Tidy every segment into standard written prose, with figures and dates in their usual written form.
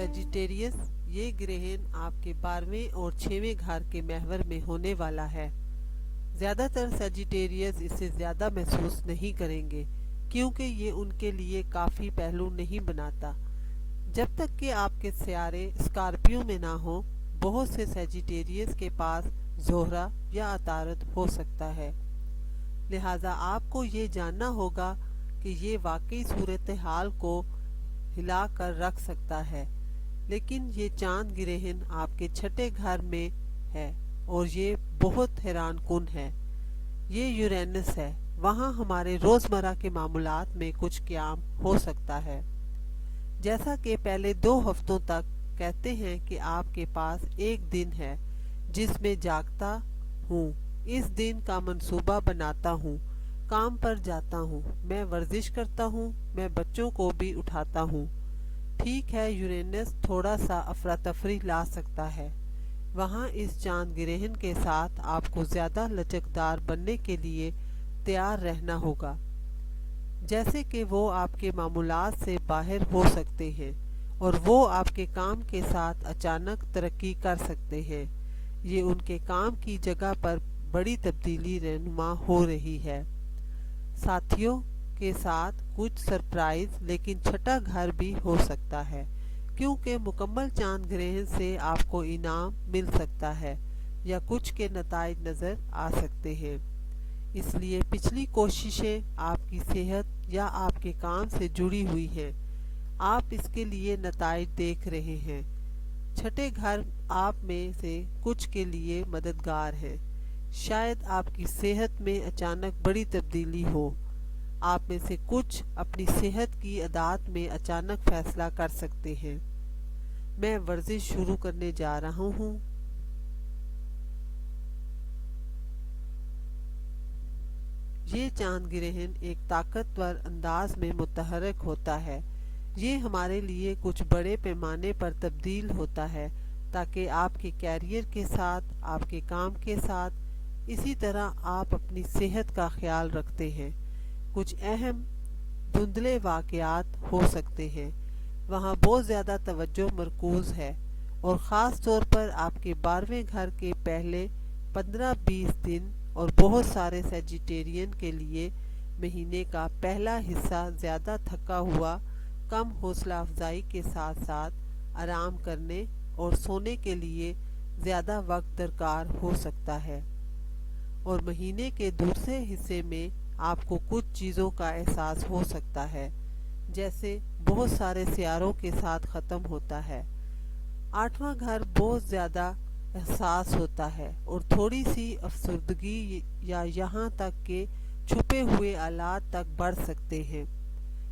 Sagittarius, یہ گرہن آپ کے 12ویں اور 6ویں گھر کے محور میں ہونے والا ہے۔ زیادہ تر سیجیٹیریس اسے زیادہ محسوس نہیں کریں گے کیونکہ یہ ان کے لیے کافی پہلو نہیں بناتا۔ جب تک کہ آپ کے سیارے اسکارپیو میں نہ ہوں، بہت سے سیجیٹیریس کے پاس زہرہ یا عطارد ہو سکتا ہے، لہٰذا آپ کو یہ جاننا ہوگا کہ یہ واقعی صورتحال کو ہلا کر رکھ سکتا ہے۔ لیکن یہ چاند گرہن آپ کے 6 گھر میں ہے اور یہ بہت حیران کن ہے۔ یہ یورینس ہے، وہاں ہمارے روزمرہ کے معاملات میں کچھ قیام ہو سکتا ہے۔ جیسا کہ پہلے 2 ہفتوں تک کہتے ہیں کہ آپ کے پاس ایک دن ہے جس میں جاگتا ہوں، اس دن کا منصوبہ بناتا ہوں، کام پر جاتا ہوں، میں ورزش کرتا ہوں، میں بچوں کو بھی اٹھاتا ہوں۔ ٹھیک ہے، یورینس تھوڑا سا افراتفری لا سکتا ہے۔ وہاں اس چاند گرہن کے ساتھ آپ کو زیادہ لچکدار بننے کے لیے تیار رہنا ہوگا، جیسے کہ وہ آپ کے معمولات سے باہر ہو سکتے ہیں اور وہ آپ کے کام کے ساتھ اچانک ترقی کر سکتے ہیں۔ یہ ان کے کام کی جگہ پر بڑی تبدیلی رہنما ہو رہی ہے۔ ساتھیوں کے ساتھ کچھ سرپرائز، لیکن 6 گھر بھی ہو سکتا ہے کیونکہ مکمل چاند گرہن سے آپ کو انعام مل سکتا ہے یا کچھ کے نتائج نظر آ سکتے ہیں۔ اس لیے پچھلی کوششیں آپ کی صحت یا آپ کے کام سے جڑی ہوئی ہیں، آپ اس کے لیے نتائج دیکھ رہے ہیں۔ 6 گھر آپ میں سے کچھ کے لیے مددگار ہیں۔ شاید آپ کی صحت میں اچانک بڑی تبدیلی ہو۔ آپ میں سے کچھ اپنی صحت کی عادات میں اچانک فیصلہ کر سکتے ہیں، میں ورزش شروع کرنے جا رہا ہوں۔ یہ چاند گرہن ایک طاقتور انداز میں متحرک ہوتا ہے۔ یہ ہمارے لیے کچھ بڑے پیمانے پر تبدیل ہوتا ہے تاکہ آپ کے کیریئر کے ساتھ، آپ کے کام کے ساتھ، اسی طرح آپ اپنی صحت کا خیال رکھتے ہیں۔ کچھ اہم دھندلے واقعات ہو سکتے ہیں، وہاں بہت زیادہ توجہ مرکوز ہے، اور خاص طور پر آپ کے 12ویں گھر کے پہلے 15-20 دن اور بہت سارے سیجیٹیرین کے لیے مہینے کا پہلا حصہ زیادہ تھکا ہوا، کم حوصلہ افزائی کے ساتھ ساتھ آرام کرنے اور سونے کے لیے زیادہ وقت درکار ہو سکتا ہے، اور مہینے کے دوسرے حصے میں آپ کو کچھ چیزوں کا احساس ہو سکتا ہے، جیسے بہت سارے سیاروں کے ساتھ ختم ہوتا ہے۔ 8واں گھر بہت زیادہ احساس ہوتا ہے اور تھوڑی سی افسردگی یا یہاں تک کہ چھپے ہوئے آلات تک بڑھ سکتے ہیں،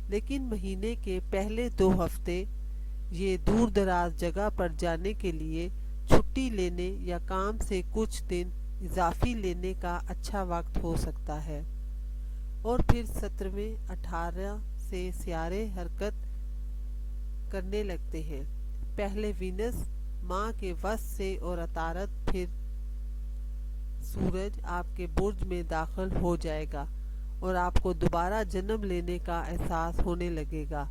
لیکن مہینے کے پہلے 2 ہفتے یہ دور دراز جگہ پر جانے کے لیے، چھٹی لینے یا کام سے کچھ دن اضافی لینے کا اچھا وقت ہو سکتا ہے۔ اور پھر 17ویں 18 سے سیارے حرکت کرنے لگتے ہیں، پہلے وینس ماہ کے وسط سے اور عطارد، پھر سورج آپ کے برج میں داخل ہو جائے گا اور آپ کو دوبارہ جنم لینے کا احساس ہونے لگے گا،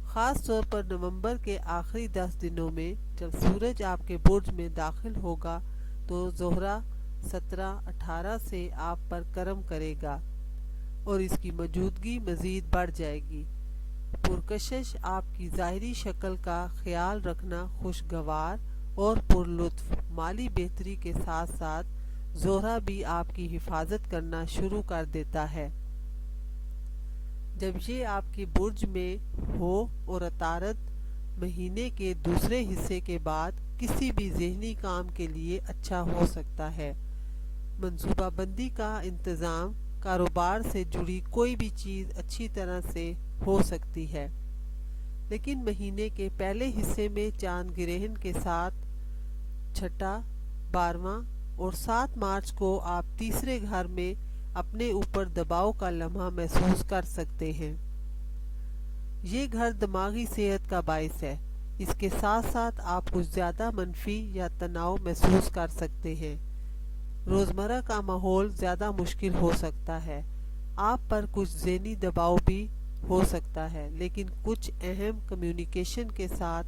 خاص طور پر نومبر کے آخری 10 دنوں میں جب سورج آپ کے برج میں داخل ہوگا تو زہرہ 17-18 سے آپ پر کرم کرے گا اور اس کی موجودگی مزید بڑھ جائے گی۔ پرکشش آپ کی ظاہری شکل کا خیال رکھنا خوشگوار اور پرلطف، مالی بہتری کے ساتھ ساتھ زہرہ بھی آپ کی حفاظت کرنا شروع کر دیتا ہے۔ جب یہ آپ کے برج میں ہو اور عطارد مہینے کے دوسرے حصے کے بعد کسی بھی ذہنی کام کے لیے اچھا ہو سکتا ہے۔ منصوبہ بندی کا انتظام، کاروبار سے جڑی کوئی بھی چیز اچھی طرح سے ہو سکتی ہے، لیکن مہینے کے پہلے حصے میں چاند گرہن کے ساتھ 6، 12واں اور 7 مارچ کو آپ تیسرے گھر میں اپنے اوپر دباؤ کا لمحہ محسوس کر سکتے ہیں۔ یہ گھر دماغی صحت کا باعث ہے، اس کے ساتھ ساتھ آپ کچھ زیادہ منفی یا تناؤ محسوس کر سکتے ہیں۔ روزمرہ کا ماحول زیادہ مشکل ہو سکتا ہے، آپ پر کچھ ذہنی دباؤ بھی ہو سکتا ہے، لیکن کچھ اہم کمیونیکیشن کے ساتھ